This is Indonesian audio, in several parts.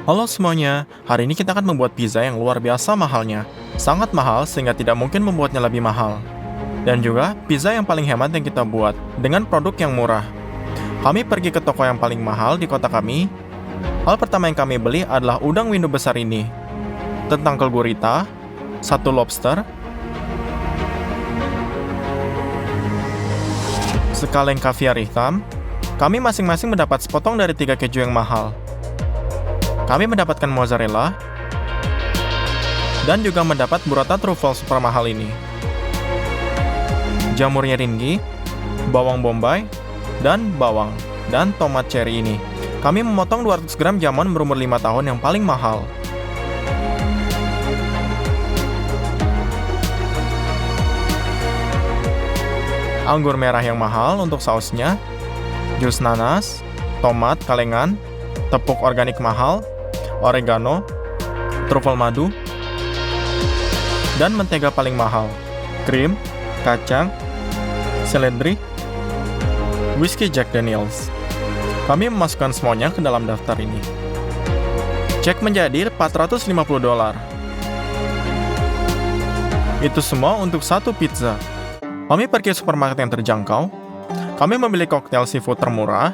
Halo semuanya, hari ini kita akan membuat pizza yang luar biasa mahalnya. Sangat mahal sehingga tidak mungkin membuatnya lebih mahal. Dan juga pizza yang paling hemat yang kita buat, dengan produk yang murah. Kami pergi ke toko yang paling mahal di kota kami. Hal pertama yang kami beli adalah udang window besar ini. Tentang gurita, satu lobster, sekaleng kaviar hitam. Kami masing-masing mendapat sepotong dari 3 keju yang mahal. Kami mendapatkan mozzarella, dan juga mendapat burrata truffle super mahal ini. Jamur ringgi, bawang bombay, dan bawang, dan tomat cherry ini. Kami memotong 200 gram jamon berumur 5 tahun yang paling mahal. Anggur merah yang mahal untuk sausnya, jus nanas, tomat kalengan, tepung organik mahal, oregano, truffle madu, dan mentega paling mahal, krim, kacang, seledri, whiskey Jack Daniels. Kami memasukkan semuanya ke dalam daftar ini. Cek menjadi $450. Itu semua untuk satu pizza. Kami pergi ke supermarket yang terjangkau. Kami memilih koktail seafood termurah,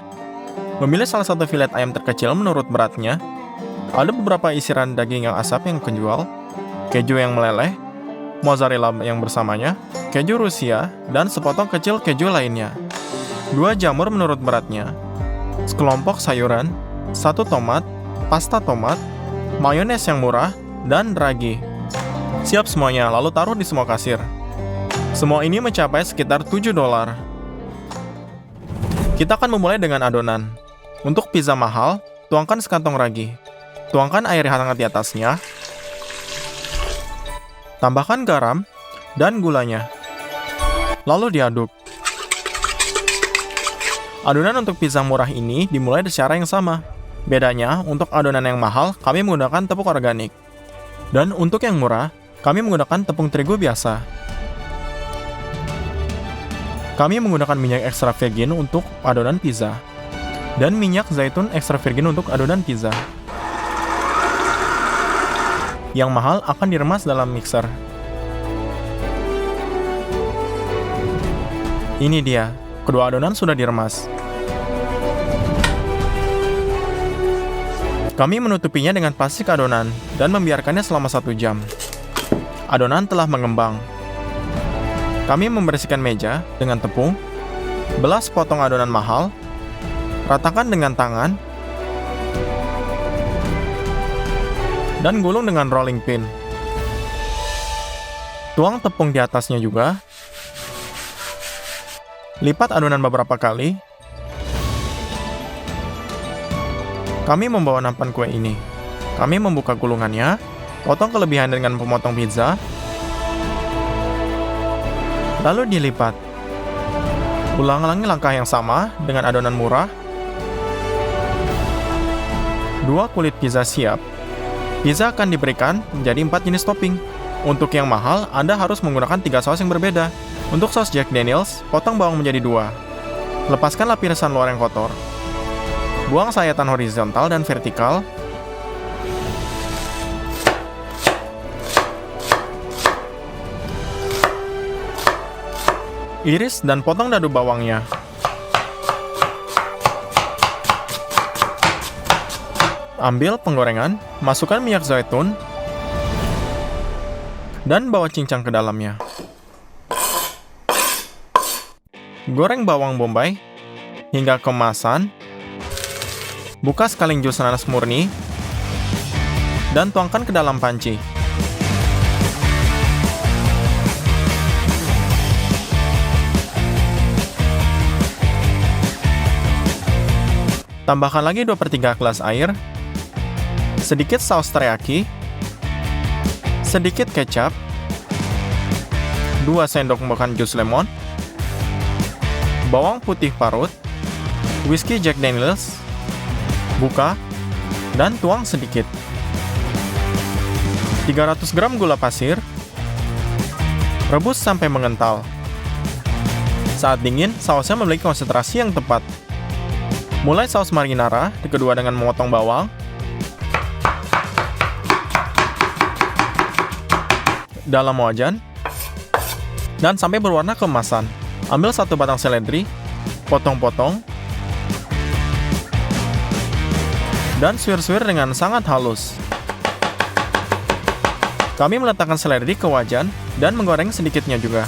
memilih salah satu filet ayam terkecil menurut beratnya. Ada beberapa isiran daging yang asap yang kejual, keju yang meleleh, mozzarella yang bersamanya, keju Rusia, dan sepotong kecil keju lainnya. 2 jamur menurut beratnya, sekelompok sayuran, 1 tomat, pasta tomat, mayones yang murah, dan ragi. Siap semuanya, lalu taruh di semua kasir. Semua ini mencapai sekitar $7. Kita akan memulai dengan adonan. Untuk pizza mahal, tuangkan sekantong ragi. Tuangkan air hangat di atasnya. Tambahkan garam dan gulanya. Lalu diaduk. Adonan untuk pizza murah ini dimulai dengan cara yang sama. Bedanya, untuk adonan yang mahal, kami menggunakan tepung organik. Dan untuk yang murah, kami menggunakan tepung terigu biasa. Kami menggunakan minyak extra virgin untuk adonan pizza. Dan minyak zaitun extra virgin untuk adonan pizza. Yang mahal akan diremas dalam mixer. Ini dia, kedua adonan sudah diremas. Kami menutupinya dengan plastik adonan dan membiarkannya selama 1 jam. Adonan telah mengembang. Kami membersihkan meja dengan tepung, belah sepotong adonan mahal, ratakan dengan tangan, dan gulung dengan rolling pin. Tuang tepung di atasnya juga. Lipat adonan beberapa kali. Kami membawa nampan kue ini. Kami membuka gulungannya, potong kelebihan dengan pemotong pizza, lalu dilipat. Ulang-ulangi langkah yang sama dengan adonan murah. 2 kulit pizza siap. Pizza akan diberikan menjadi 4 jenis topping. Untuk yang mahal, Anda harus menggunakan 3 saus yang berbeda. Untuk saus Jack Daniels, potong bawang menjadi 2. Lepaskan lapisan luar yang kotor. Buang sayatan horizontal dan vertikal. Iris dan potong dadu bawangnya. Ambil penggorengan, masukkan minyak zaitun, dan bawa cincang ke dalamnya. Goreng bawang bombay hingga keemasan. Buka sekaling jus nanas murni, dan tuangkan ke dalam panci. Tambahkan lagi 2/3 gelas air, sedikit saus teriyaki, sedikit kecap, 2 sendok makan jus lemon, bawang putih parut, whiskey Jack Daniels, buka, dan tuang sedikit. 300 gram gula pasir, rebus sampai mengental. Saat dingin, sausnya memiliki konsentrasi yang tepat. Mulai saus marinara, kedua dengan memotong bawang, dalam wajan, dan sampai berwarna keemasan. Ambil 1 batang seledri, potong-potong, dan suir-suir dengan sangat halus. Kami meletakkan seledri ke wajan dan menggoreng sedikitnya juga.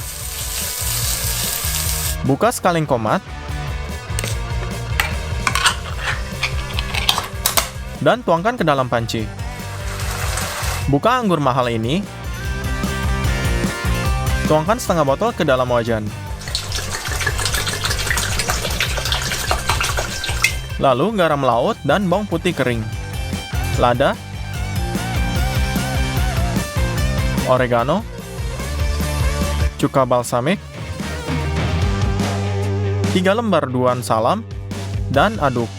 Buka sekaling tomat, dan tuangkan ke dalam panci. Buka anggur mahal ini, tuangkan setengah botol ke dalam wajan. Lalu garam laut dan bawang putih kering, lada, oregano, cuka balsamik, 3 lembar daun salam, dan aduk.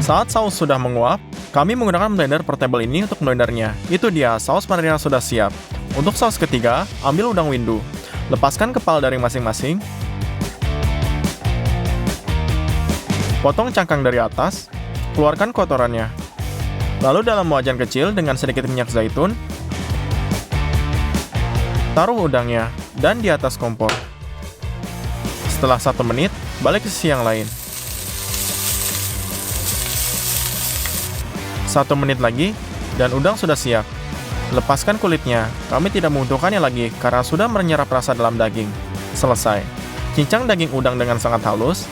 Saat saus sudah menguap, kami menggunakan blender portable ini untuk blendernya. Itu dia, saus marinara sudah siap. Untuk saus ketiga, ambil udang windu. Lepaskan kepala dari masing-masing. Potong cangkang dari atas, keluarkan kotorannya. Lalu dalam wajan kecil dengan sedikit minyak zaitun, taruh udangnya dan di atas kompor. Setelah 1 menit, balik ke sisi yang lain. 1 menit lagi, dan udang sudah siap. Lepaskan kulitnya, kami tidak membutuhkannya lagi karena sudah menyerap rasa dalam daging. Selesai. Cincang daging udang dengan sangat halus,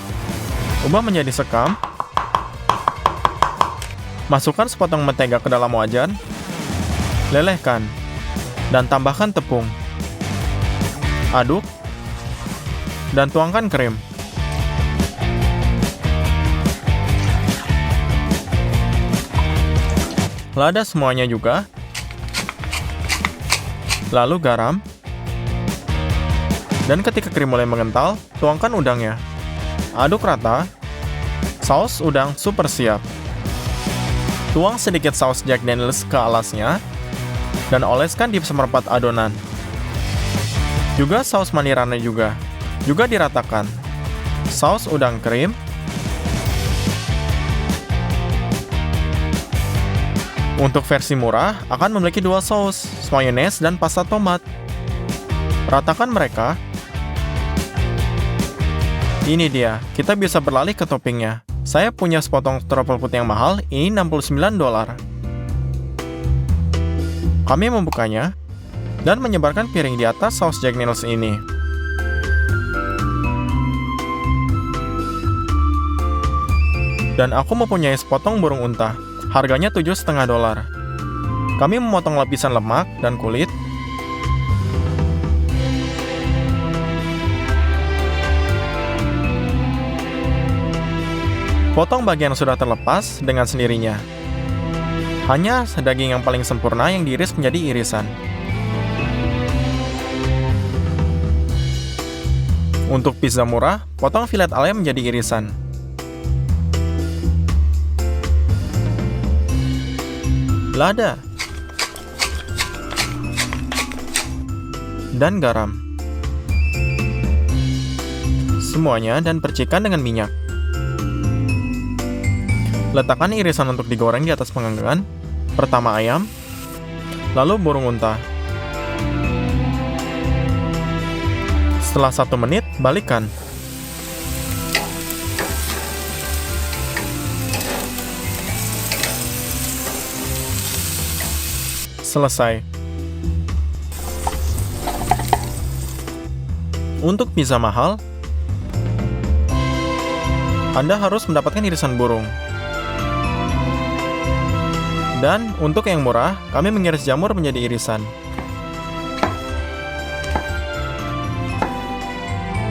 ubah menjadi sekam. Masukkan sepotong mentega ke dalam wajan, lelehkan, dan tambahkan tepung. Aduk, dan tuangkan krim. Lada semuanya juga. Lalu garam. Dan ketika krim mulai mengental, tuangkan udangnya. Aduk rata. Saus udang super siap. Tuang sedikit saus Jack Daniels ke alasnya, dan oleskan di seperempat adonan. Juga saus marinara juga diratakan. Saus udang krim. Untuk versi murah, akan memiliki 2 saus, mayonnaise dan pasta tomat. Ratakan mereka. Ini dia, kita bisa beralih ke toppingnya. Saya punya sepotong truffle putih yang mahal, ini $69. Kami membukanya, dan menyebarkan piring di atas saus Jack Daniels ini. Dan aku mempunyai sepotong burung unta, harganya $7,5. Kami memotong lapisan lemak dan kulit, potong bagian yang sudah terlepas dengan sendirinya. Hanya daging yang paling sempurna yang diiris menjadi irisan. Untuk pizza murah, potong filet ayam menjadi irisan. Lada dan garam. Semuanya dan percikan dengan minyak. Letakkan irisan untuk digoreng di atas panggangan. Pertama ayam, lalu burung unta. Setelah 1 menit, balikkan. Selesai. Untuk pizza mahal, Anda harus mendapatkan irisan burung. Dan untuk yang murah, kami mengiris jamur menjadi irisan.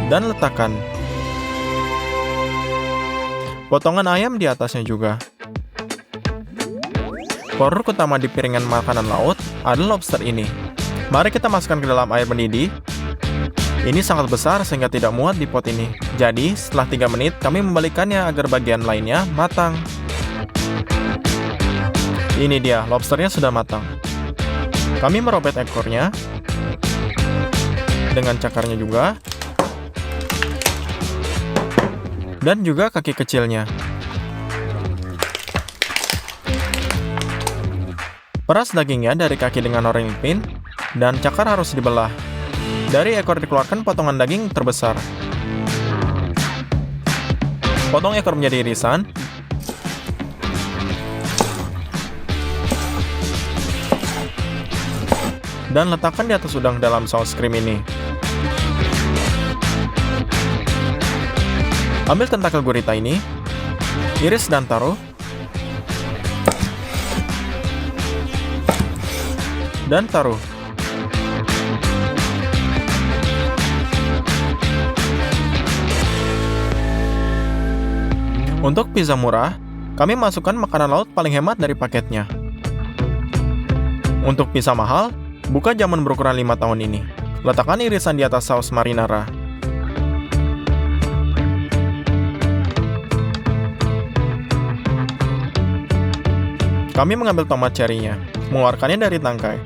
Dan letakkan potongan ayam di atasnya juga. Produk utama di piringan makanan laut adalah lobster ini. Mari kita masukkan ke dalam air mendidih. Ini sangat besar sehingga tidak muat di pot ini. Jadi, setelah 3 menit, kami membalikkannya agar bagian lainnya matang. Ini dia, lobsternya sudah matang. Kami merobek ekornya dengan cakarnya juga, dan juga kaki kecilnya. Peras dagingnya dari kaki dengan rolling pin, dan cakar harus dibelah. Dari ekor dikeluarkan potongan daging terbesar. Potong ekor menjadi irisan. Dan letakkan di atas udang dalam saus krim ini. Ambil tentakel gurita ini, iris dan taruh. Dan taruh. Untuk pizza murah, kami masukkan makanan laut paling hemat dari paketnya. Untuk pizza mahal, buka jamon berukuran 5 tahun ini. Letakkan irisan di atas saus marinara. Kami mengambil tomat cherry-nya, mengeluarkannya dari tangkai,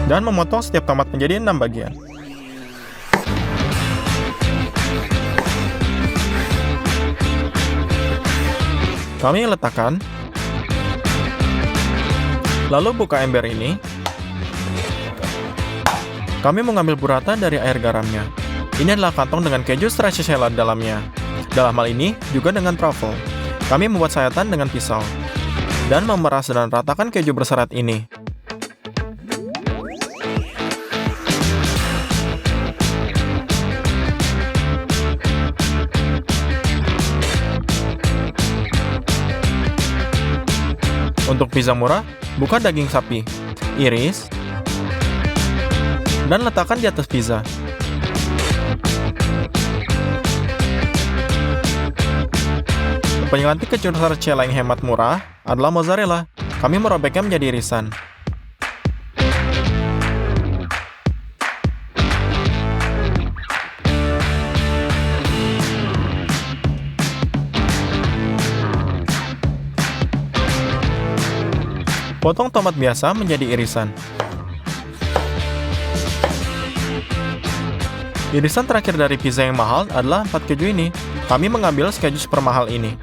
dan memotong setiap tomat menjadi 6 bagian. Kami letakkan, lalu buka ember ini. Kami mengambil burrata dari air garamnya. Ini adalah kantong dengan keju stracciatella dalamnya. Dalam hal ini, juga dengan truffle. Kami membuat sayatan dengan pisau, dan memeras dan ratakan keju berserat ini. Untuk pizza murah, buka daging sapi, iris, dan letakkan di atas pizza. Pengganti keju stracciatella yang hemat murah adalah mozzarella. Kami merobeknya menjadi irisan. Potong tomat biasa menjadi irisan. Irisan terakhir dari pizza yang mahal adalah 4 keju ini. Kami mengambil keju super mahal ini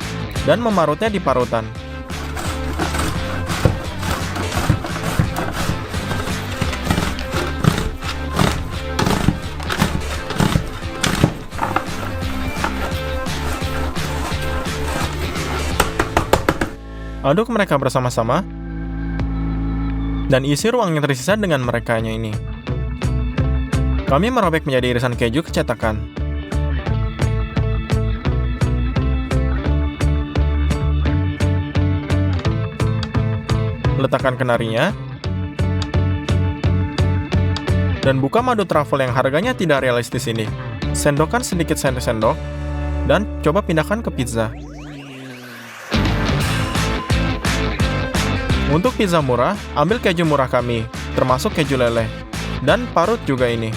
dan memarutnya di parutan. Aduk mereka bersama-sama dan isi ruang yang tersisa dengan merekanya ini. Kami merobek menjadi irisan keju kecetakan. Letakkan kenarinya, dan buka madu truffle yang harganya tidak realistis ini. Sendokkan sedikit sendok, dan coba pindahkan ke pizza. Untuk pizza murah, ambil keju murah kami, termasuk keju leleh, dan parut juga ini.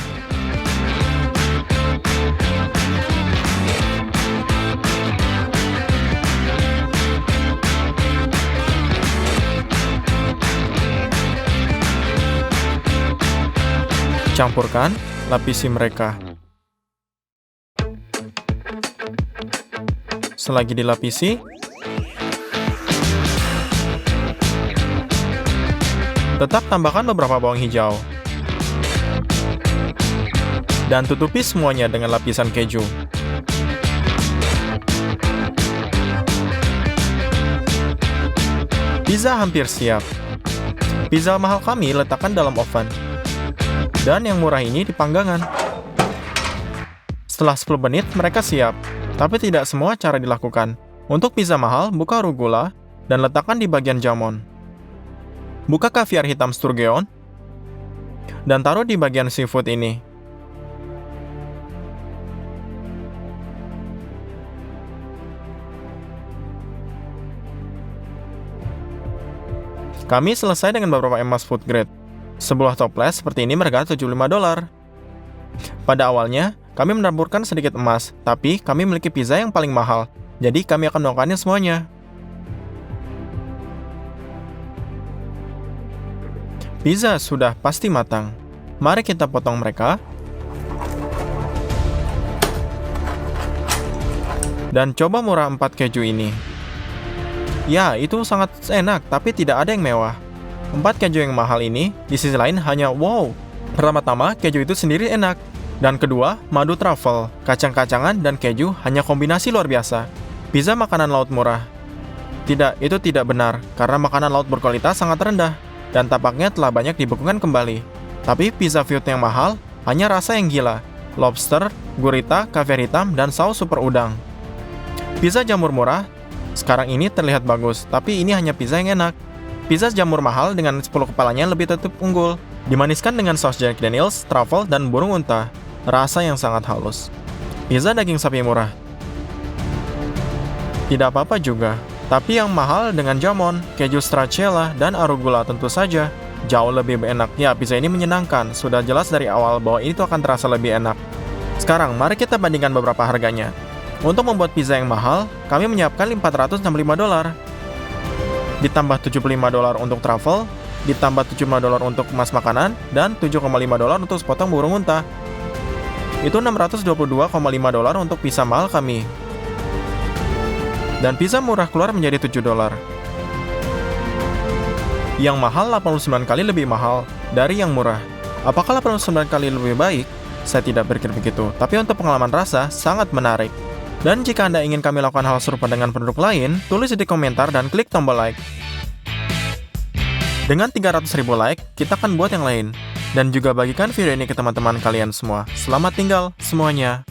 Campurkan, lapisi mereka. Selagi dilapisi, tetap tambahkan beberapa bawang hijau. Dan tutupi semuanya dengan lapisan keju. Pizza hampir siap. Pizza mahal kami letakkan dalam oven. Dan yang murah ini di panggangan. Setelah 10 menit, mereka siap. Tapi tidak semua cara dilakukan. Untuk pizza mahal, buka arugula dan letakkan di bagian jamon. Buka kaviar hitam sturgeon dan taruh di bagian seafood ini. Kami selesai dengan beberapa emas food grade. Sebuah toples seperti ini berharga $75. Pada awalnya, kami menaburkan sedikit emas, tapi kami memiliki pizza yang paling mahal, jadi kami akan melakukannya semuanya. Pizza sudah pasti matang. Mari kita potong mereka. Dan coba murah 4 keju ini. Ya, itu sangat enak, tapi tidak ada yang mewah. 4 keju yang mahal ini, di sisi lain hanya wow. Pertama-tama, keju itu sendiri enak. Dan kedua, madu truffle, kacang-kacangan, dan keju hanya kombinasi luar biasa. Pizza makanan laut murah. Tidak, itu tidak benar, karena makanan laut berkualitas sangat rendah, dan tampaknya telah banyak dibekukan kembali. Tapi pizza Viet yang mahal, hanya rasa yang gila. Lobster, gurita, caviar hitam, dan saus super udang. Pizza jamur murah, sekarang ini terlihat bagus, tapi ini hanya pizza yang enak. Pizza jamur mahal dengan 10 kepalanya lebih tetap unggul. Dimaniskan dengan saus Jack Daniels, truffle, dan burung unta. Rasa yang sangat halus. Pizza daging sapi murah. Tidak apa-apa juga. Tapi yang mahal dengan jamon, keju stracciatella, dan arugula tentu saja. Jauh lebih enak. Ya, pizza ini menyenangkan. Sudah jelas dari awal bahwa itu akan terasa lebih enak. Sekarang, mari kita bandingkan beberapa harganya. Untuk membuat pizza yang mahal, kami menyiapkan $465. Ditambah $75 untuk truffle, ditambah $75 untuk emas makanan, dan $7,5 untuk sepotong burung unta. Itu $622,5 untuk pizza mahal kami. Dan pizza murah keluar menjadi $7. Yang mahal 89 kali lebih mahal dari yang murah. Apakah 89 kali lebih baik? Saya tidak berpikir begitu, tapi untuk pengalaman rasa, sangat menarik. Dan jika Anda ingin kami lakukan hal serupa dengan produk lain, tulis di komentar dan klik tombol like. Dengan 300.000 like, kita akan buat yang lain. Dan juga bagikan video ini ke teman-teman kalian semua. Selamat tinggal semuanya.